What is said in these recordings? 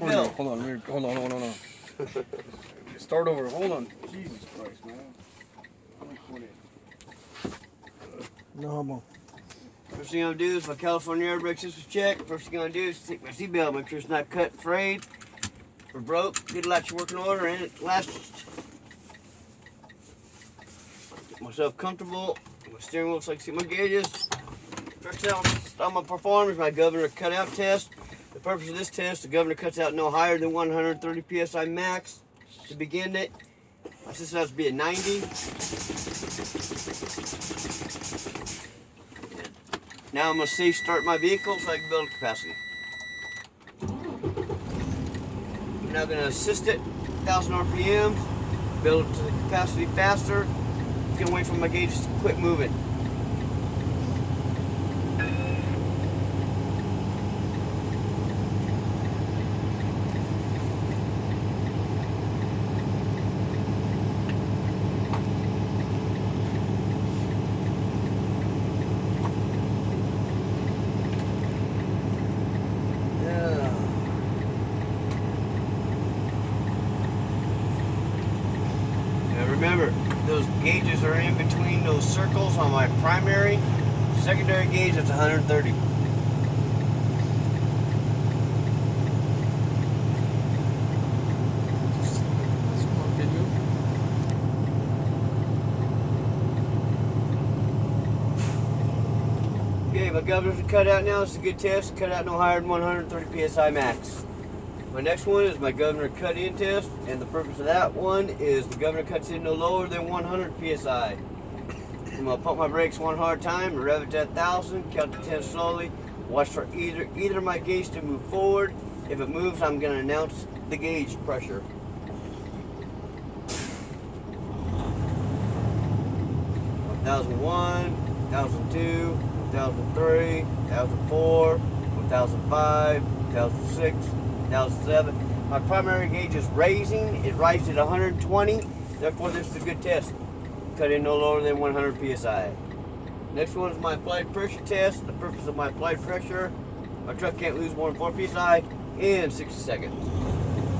seatbelt. Hold on. Start over. Hold on. Jesus Christ, man. No homo. First thing I'm gonna do is my California air brake system's checked. First thing I'm gonna do is take my seatbelt, make sure it's not cut, frayed, or broke. Get it out your working order and it lasts. Get myself comfortable. My steering wheel so I can see my gauges. First thing I'm gonna perform is my governor cutout test. The purpose of this test, the governor cuts out no higher than 130 psi max to begin it. My system has to be at 90. Now I'm going to safe start my vehicle so I can build capacity. I'm now going to assist it, 1,000 RPM, build it to the capacity faster. It's going to wait for my gauges to quit moving. Remember, those gauges are in between those circles on my primary. Secondary gauge, that's 130. Okay, my governor's cut out now. It's a good test. Cut out no higher than 130 psi max. My next one is my governor cut-in test, and the purpose of that one is the governor cuts in no lower than 100 psi. I'm gonna pump my brakes one hard time, rev it to 1,000, count to 10 slowly, watch for either of my gauge to move forward. If it moves, I'm gonna announce the gauge pressure. (1001), (1002), (1003), (1004), (1005), (1006), 2007. My primary gauge is raising. It rises at 120. Therefore, this is a good test. Cut in no lower than 100 psi. Next one is my applied pressure test. The purpose of my applied pressure, my truck can't lose more than 4 psi in 60 seconds.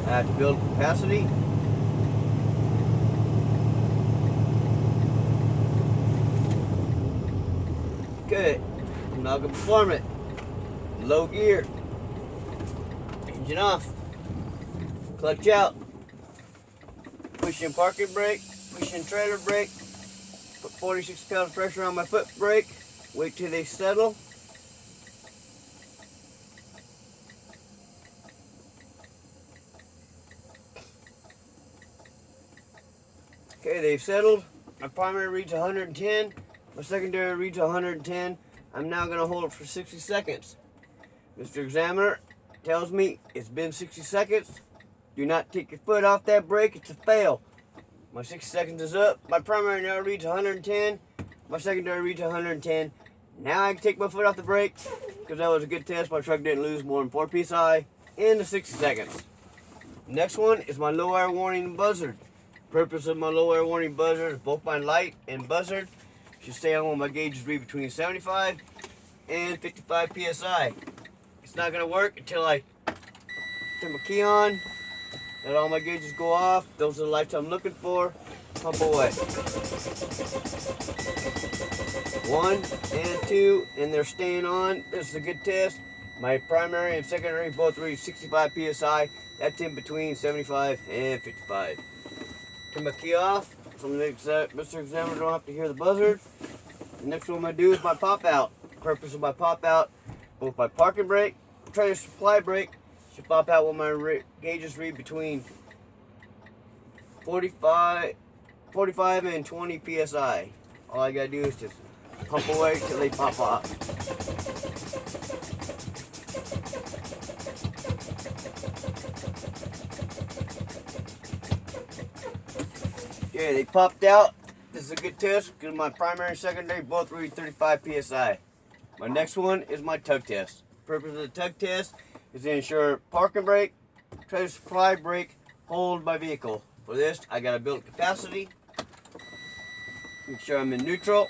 I have to build capacity. Good. I'm now going to perform it. Low gear. Engine off, clutch out, push in parking brake, push in trailer brake, put 46 pounds of pressure on my foot brake, wait till they settle. Okay, they've settled. My primary reads 110, my secondary reads 110. I'm now going to hold it for 60 seconds. Mr. Examiner tells me it's been 60 seconds. Do not take your foot off that brake. It's a fail. My 60 seconds is up. My primary now reads 110. My secondary reads 110. Now I can take my foot off the brake because that was a good test. My truck didn't lose more than 4 psi in the 60 seconds. Next one is my low air warning buzzard. Purpose of my low air warning buzzard is both my light and buzzard should stay on when my gauges read between 75 and 55 psi. It's not going to work until I turn my key on, let all my gauges go off. Those are the lights I'm looking for. Pump away. 1 and 2, and they're staying on. This is a good test. My primary and secondary both read 65 psi. That's in between 75 and 55. Turn my key off so Mr. Examiner don't have to hear the buzzard. The next one I'm going to do is my pop out. Purpose of my pop out, both my parking brake, trailer supply brake should pop out when my gauges read between 45 and 20 psi. All I gotta do is just pump away till they pop off. Okay, they popped out. This is a good test because my primary and secondary both read 35 psi. My next one is my tug test. The purpose of the tug test is to ensure parking brake, trailer supply brake hold my vehicle. For this, I gotta build capacity. Make sure I'm in neutral.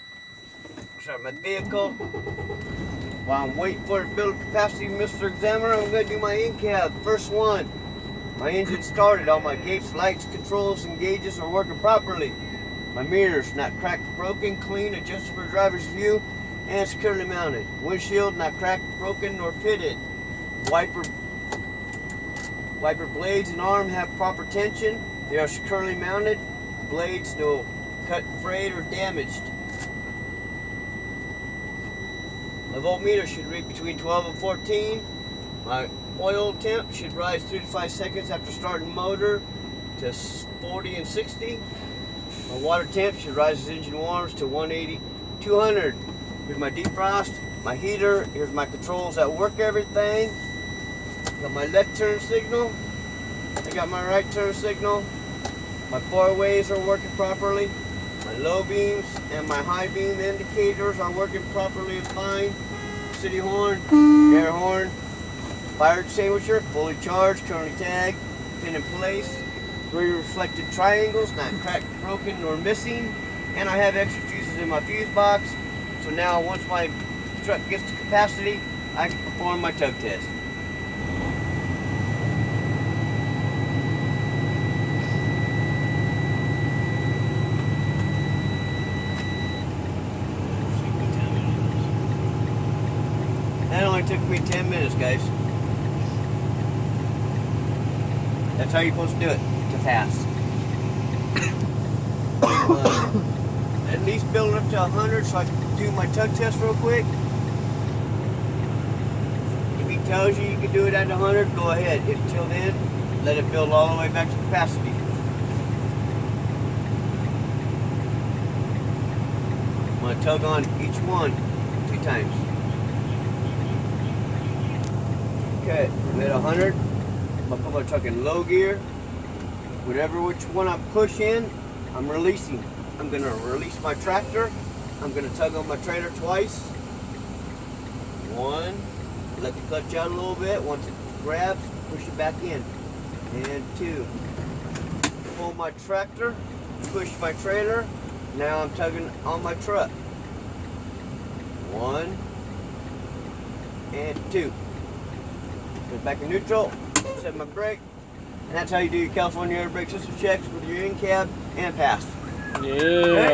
Start my vehicle. While I'm waiting for it to build capacity, Mr. Examiner, I'm gonna do my in-cab. First one. My engine started. All my gates, lights, controls, and gauges are working properly. My mirrors not cracked, broken, clean, adjusted for driver's view, and securely mounted. Windshield not cracked, broken, nor pitted. Wiper blades and arm have proper tension. They are securely mounted. Blades no cut, frayed, or damaged. My voltmeter should read between 12 and 14. My oil temp should rise 3 to 5 seconds after starting motor to 40 and 60. My water temp should rise as engine warms to 180, 200. Here's my defrost, my heater. Here's my controls that work everything. Got my left turn signal. I got my right turn signal. My four-ways are working properly. My low beams and my high beam indicators are working properly and fine. City horn, air horn, fire extinguisher, fully charged, currently tagged, pin in place. 3 reflected triangles, not cracked, broken, nor missing. And I have extra fuses in my fuse box. So now once my truck gets to capacity, I can perform my tug test. That only took me 10 minutes, guys. That's how you're supposed to do it, to fast. At least build it up to 100 so I can do my tug test real quick. If he tells you you can do it at 100, go ahead. Until then, let it build all the way back to capacity. I'm going to tug on each one 2 times. Okay, I'm at 100. I'm going to put my truck in low gear. Whatever which one I push in, I'm releasing. I'm going to release my tractor. I'm going to tug on my trailer twice. 1, let the clutch out a little bit. Once it grabs, push it back in. And 2, pull my tractor, push my trailer. Now I'm tugging on my truck. 1 and 2. Put back in neutral, set my brake, and that's how you do your California air brake system checks with your in-cab and pass. Yeah.